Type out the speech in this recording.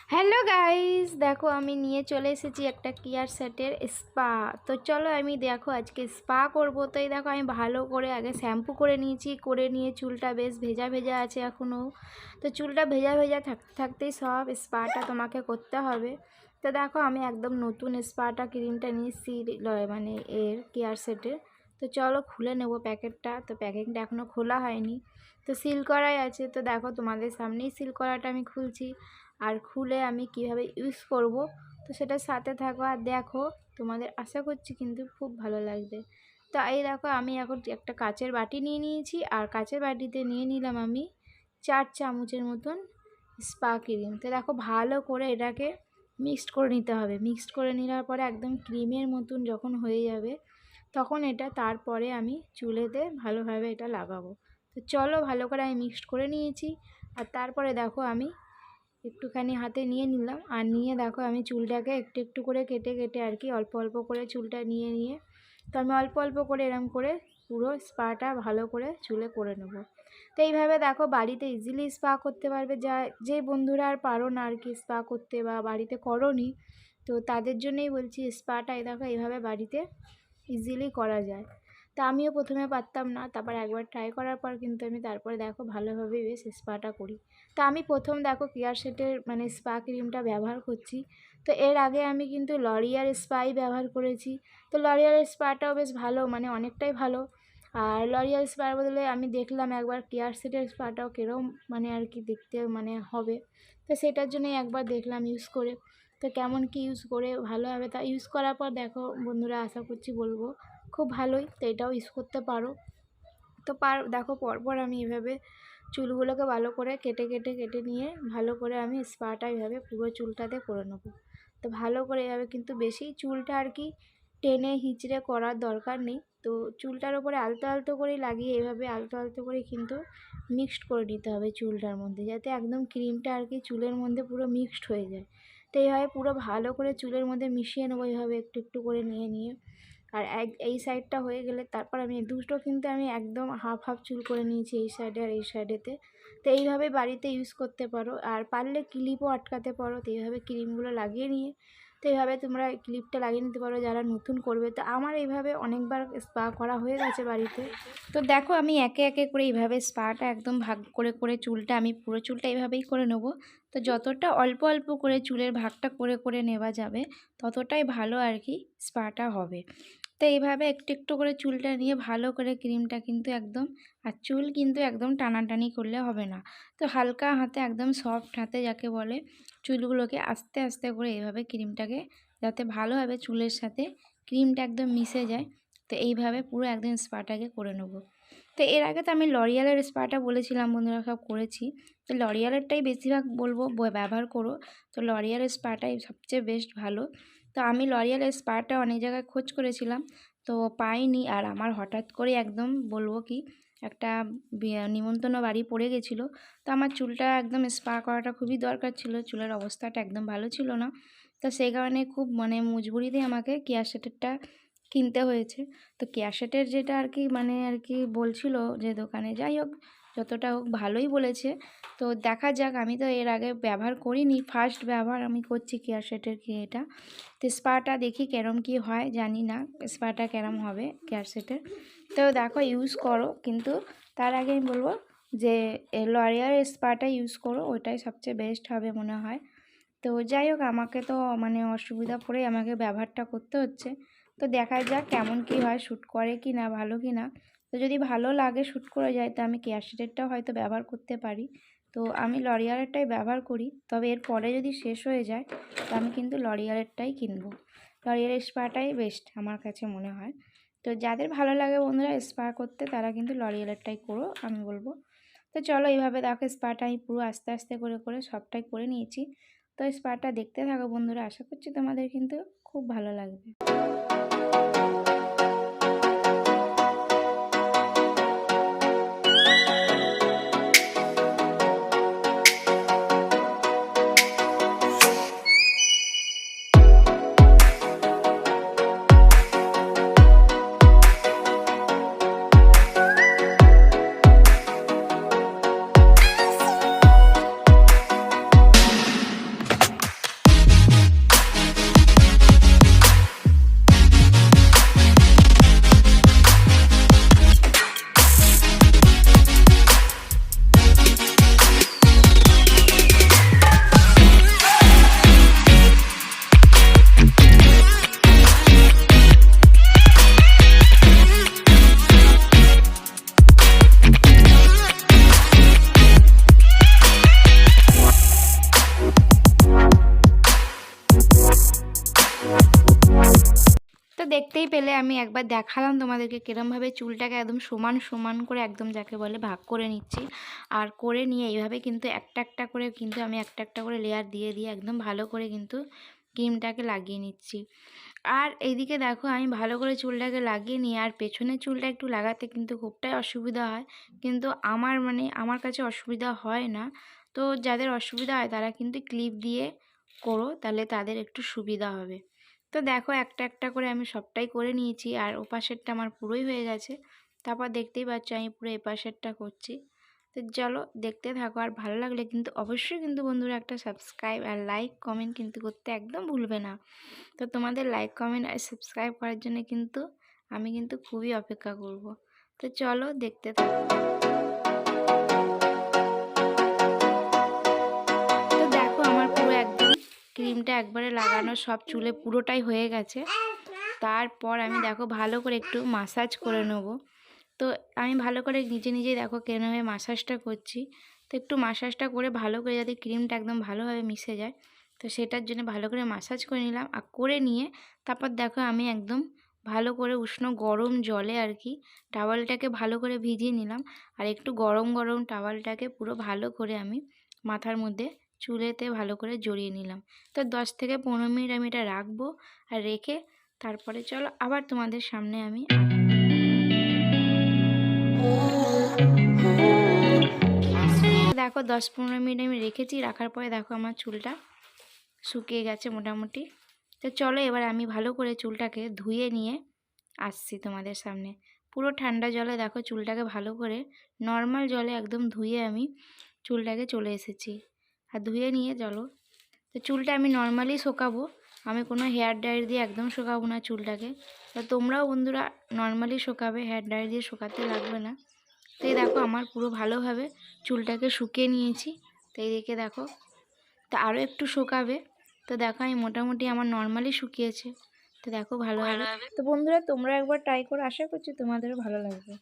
Hello guys, দেখো আমি নিয়ে চলে এসেছি একটা কেয়ার সেটের স্পা। তো চলো আমি দেখো আজকে স্পা করবো। তো এই দেখো আমি ভালো করে আগে শ্যাম্পু করে নিয়েছি, করে নিয়ে চুলটা বেশ ভেজা ভেজা আছে এখনও। তো চুলটা ভেজা ভেজা থাকতে থাকতেই সব স্পাটা তোমাকে করতে হবে। তো দেখো আমি একদম নতুন স্পাটা ক্রিমটা নিয়েছি, মানে এর কেয়ার সেটের। তো চলো খুলে নেব প্যাকেটটা। তো প্যাকেটটা এখনও খোলা হয়নি, তো সিল করাই আছে। তো দেখো তোমাদের সামনেই সিল করাটা আমি খুলছি, আর খুলে আমি কিভাবে ইউজ করব তো সেটার সাথে থাকো আর দেখো। তোমাদের আশা করছি কিন্তু খুব ভালো লাগবে। তো এই দেখো আমি এখন একটা কাচের বাটি নিয়ে নিয়েছি, আর কাচের বাটিতে নিয়ে নিলাম আমি 4 চামচের মতন স্পা ক্রিম। তো দেখো ভালো করে এটাকে মিক্সড করে নিতে হবে। মিক্সড করে নেওয়ার পরে একদম ক্রিমের মতন যখন হয়ে যাবে তখন এটা তারপরে আমি চুলেতে ভালোভাবে এটা লাগাবো। তো চলো ভালো করে আমি মিক্সড করে নিয়েছি, আর তারপরে দেখো আমি একটুখানি হাতে নিয়ে নিলাম, আর নিয়ে দেখো আমি চুলটাকে একটু একটু করে কেটে কেটে আর কি অল্প অল্প করে চুলটা নিয়ে নিয়ে তো আমি অল্প অল্প করে এরম করে পুরো স্পাটা ভালো করে চুলে করে নেব। তো এইভাবে দেখো বাড়িতে ইজিলি স্পা করতে পারবে, যে বন্ধুরা আর পারো না আর কি স্পা করতে বা বাড়িতে করোনি, তো তাদের জন্যই বলছি স্পাটা এই দেখো এইভাবে বাড়িতে ইজিলি করা যায়। তা আমিও প্রথমে পারতাম না, তারপর একবার ট্রাই করার পর কিন্তু আমি তারপরে দেখো ভালোভাবে বেশ স্পাটা করি। তো আমি প্রথম দেখো কেয়ার সেটের মানে স্পা ক্রিমটা ব্যবহার করছি। তো এর আগে আমি কিন্তু লরিয়াল স্পাই ব্যবহার করেছি। তো লরিয়ালের স্পাটাও বেশ ভালো, মানে অনেকটাই ভালো। আর লরিয়াল স্পার বদলে আমি দেখলাম একবার কেয়ার সেটের স্পাটাও কীরকম মানে আর কি দেখতে মানে হবে। তো সেটার জন্যই একবার দেখলাম ইউজ করে, তো কেমন কি ইউজ করে ভালো হবে। তা ইউজ করার পর দেখো বন্ধুরা আশা করছি বলবো খুব ভালোই। তো এটাও ইউজ করতে পারো। তো দেখো পরপর আমি এভাবে চুলগুলোকে ভালো করে কেটে কেটে কেটে নিয়ে ভালো করে আমি স্পাটা এইভাবে পুরো চুলটাতে করে নেবো। তো ভালো করে এভাবে কিন্তু বেশি চুলটা আর কি টেনে হিঁচড়ে করার দরকার নেই। তো চুলটার ওপরে আলতো আলতো করে লাগিয়ে এভাবে আলতো আলতো করে কিন্তু মিক্সড করে নিতে হবে চুলটার মধ্যে, যাতে একদম ক্রিমটা আর কি চুলের মধ্যে পুরো মিক্সড হয়ে যায়। তো এইভাবে পুরো ভালো করে চুলের মধ্যে মিশিয়ে নেবো এইভাবে একটু একটু করে নিয়ে নিয়ে। আর এই সাইডটা হয়ে গেলে তারপর আমি দুটো কিন্তু আমি একদম হাফ হাফ চুল করে নিয়েছি, এই সাইডে আর এই সাইডেতে। তো এইভাবে বাড়িতে ইউজ করতে পারো, আর পারলে ক্লিপও আটকাতে পারো। তো এইভাবে ক্রিমগুলো লাগিয়ে নিয়ে তো এইভাবে তোমরা ক্লিপটা লাগিয়ে নিতে পারো যারা নতুন করবে। তো আমার এইভাবে অনেকবার স্পা করা হয়ে গেছে বাড়িতে। তো দেখো আমি একে একে করে এইভাবে স্পাটা একদম ভাগ করে করে চুলটা আমি পুরো চুলটা এইভাবেই করে নেব। তো যতটা অল্প অল্প করে চুলের ভাগটা করে করে নেওয়া যাবে ততটাই ভালো আর কি স্পাটা হবে। তো এইভাবে একটু একটু করে চুলটা নিয়ে ভালো করে ক্রিমটা কিন্তু একদম, আর চুল কিন্তু একদম টানাটানি করলে হবে না। তো হালকা হাতে একদম সফট হাতে যাকে বলে চুলগুলোকে আস্তে আস্তে করে এইভাবে ক্রিমটাকে যাতে ভালোভাবে চুলের সাথে ক্রিমটা একদম মিশে যায়। তো এইভাবে পুরো একদম স্পাটাকে করে নেব। তো এর আগে তো আমি লরিয়ালের স্পাটা বলেছিলাম বন্ধুরা সব করেছি। তো লরিয়ালেরটাই বেশিরভাগ বলবো ব্যবহার করো। তো লরিয়ালের স্পাটাই সবচেয়ে বেস্ট ভালো। তো আমি লরিয়ালের স্পাটা অনেক জায়গায় খোঁজ করেছিলাম, তো পাইনি। আর আমার হঠাৎ করে একদম বলবো কি একটা নিমন্ত্রণ বাড়ি পড়ে গেছিলো। তো আমার চুলটা একদম স্পা করাটা খুবই দরকার ছিল, চুলের অবস্থাটা একদম ভালো ছিল না। তো সেই কারণে খুব মানে মজবুরিতে আমাকে কেয়ার সেটেরটা কিনতে হয়েছে। তো কেয়ার সেটের যেটা আর কি মানে আর কি বলছিল যে দোকানে, যাই হোক যতটা হোক ভালোই বলেছে। তো দেখা যাক, আমি তো এর আগে ব্যবহার করিনি, ফার্স্ট ব্যবহার আমি করছি কেয়ার সেটের এটা। তো স্পাটা দেখি কেরম কি হয়, জানি না স্পাটা কেরম হবে কেয়ার সেটের। তো দেখো ইউজ করো, কিন্তু তার আগে আমি বলবো যে লরিয়ালের স্পাটা ইউজ করো, ওইটাই সবচেয়ে বেস্ট হবে মনে হয়। তো যাই হোক আমাকে তো মানে অসুবিধা পড়ে আমাকে ব্যবহারটা করতে হচ্ছে। তো দেখা যাক কেমন কি হয়, শ্যুট করে কি না, ভালো কি না। তো যদি ভালো লাগে, শ্যুট করে যায়, তো আমি কেয়ার সেটেরটাও হয়তো ব্যবহার করতে পারি। তো আমি লরিয়ালেরটাই ব্যবহার করি, তবে এর পরে যদি শেষ হয়ে যায় তো আমি কিন্তু লরিয়ালেরটাই কিনবো। লরিয়ালের স্পাটাই বেস্ট আমার কাছে মনে হয়। তো যাদের ভালো লাগে বন্ধুরা স্পা করতে, তারা কিন্তু লরিয়ালেরটাই করো আমি বলবো। তো চলো এইভাবে দেখো স্পাটা আমি পুরো আস্তে আস্তে করে করে সবটাই করে নিয়েছি। তো স্পাটা দেখতে থাকো বন্ধুরা, আশা করছি তোমাদের কিন্তু খুব ভালো লাগবে। দেখতেই পেলে আমি একবার দেখালাম তোমাদেরকে কিরমভাবে চুলটাকে একদম সমান সমান করে একদম যাকে বলে ভাগ করে নিচ্ছি। আর করে নিয়ে এইভাবে কিন্তু একটা একটা করে কিন্তু আমি একটা একটা করে লেয়ার দিয়ে দিয়ে একদম ভালো করে কিন্তু ক্রিমটাকে লাগিয়ে নিচ্ছি। আর এইদিকে দেখো আমি ভালো করে চুলটাকে লাগিয়ে নিই, আর পেছনের চুলটা একটু লাগাতে কিন্তু খুবটাই অসুবিধা হয়, কিন্তু আমার কাছে অসুবিধা হয় না। তো যাদের অসুবিধা হয় তারা কিন্তু ক্লিপ দিয়ে করো, তাহলে তাদের একটু সুবিধা হবে। তো দেখো একটা একটা করে আমি সবটাই করে নিয়েছি, আর ওপাশেরটা আমার পুরোই হয়ে গেছে। তারপর দেখতেই পাচ্ছ আমি পুরো এপাশেরটা করছি। তো চলো দেখতে থাকো, আর ভালো লাগলে কিন্তু অবশ্যই কিন্তু বন্ধুরা একটা সাবস্ক্রাইব আর লাইক কমেন্ট কিন্তু করতে একদম ভুলবে না। তো তোমাদের লাইক কমেন্ট আর সাবস্ক্রাইব করার জন্য কিন্তু আমি কিন্তু খুবই অপেক্ষা করব। তো চলো দেখতে থাকো। তো দেখো আমার পুরো একদম ক্রিমটা একবারে লাগানো সব চুলে পুরোটাই হয়ে গেছে। তারপর আমি দেখো ভালো করে একটু মাসাজ করে নেব। তো আমি ভালো করে নিজে নিজেই দেখো কেনভাবে মাসাজটা করছি। তো একটু মাসাজটা করে ভালো করে যাতে ক্রিমটা একদম ভালোভাবে মিশে যায়, তো সেটার জন্য ভালো করে মাসাজ করে নিলাম। আর করে নিয়ে তারপর দেখো আমি একদম ভালো করে উষ্ণ গরম জলে আর কি টাওয়ালটাকে ভালো করে ভিজিয়ে নিলাম। আর একটু গরম গরম টাওয়ালটাকে পুরো ভালো করে আমি মাথার মধ্যে চুলেতে ভালো করে জড়িয়ে নিলাম। তো 10 থেকে 15 মিনিট আমি এটা রাখবো। আর রেখে তারপরে চলো আবার তোমাদের সামনে আমি দেখো 10-15 মিনিট আমি রেখেছি। রাখার পরে দেখো আমার চুলটা শুকিয়ে গেছে মোটামুটি। তো চলো এবার আমি ভালো করে চুলটাকে ধুয়ে নিয়ে আসছি তোমাদের সামনে। পুরো ঠান্ডা জলে দেখো চুলটাকে ভালো করে নর্মাল জলে একদম ধুয়ে আমি চুলটাকে চলে এসেছি। আর ধুয়ে নিয়ে চলো, তো চুলটা আমি নর্মালি শোকাবো, আমি কোনো হেয়ার ড্রায়ার দিয়ে একদম শোকাবো না চুলটাকে। তো তোমরাও বন্ধুরা নর্মালি শোকাবে, হেয়ার ড্রায়ার দিয়ে শোকাতে লাগবে না। তো এই দেখো আমার পুরো ভালোভাবে চুলটাকে শুকিয়ে নিয়েছি। তো এই দিকে দেখো, তো আরও একটু শুকাবে। তো দেখো আমি মোটামুটি আমার নর্মালি শুকিয়েছে। তো দেখো ভালোভাবে। তো বন্ধুরা তোমরা একবার ট্রাই করে, আশা করছি তোমাদেরও ভালো লাগবে।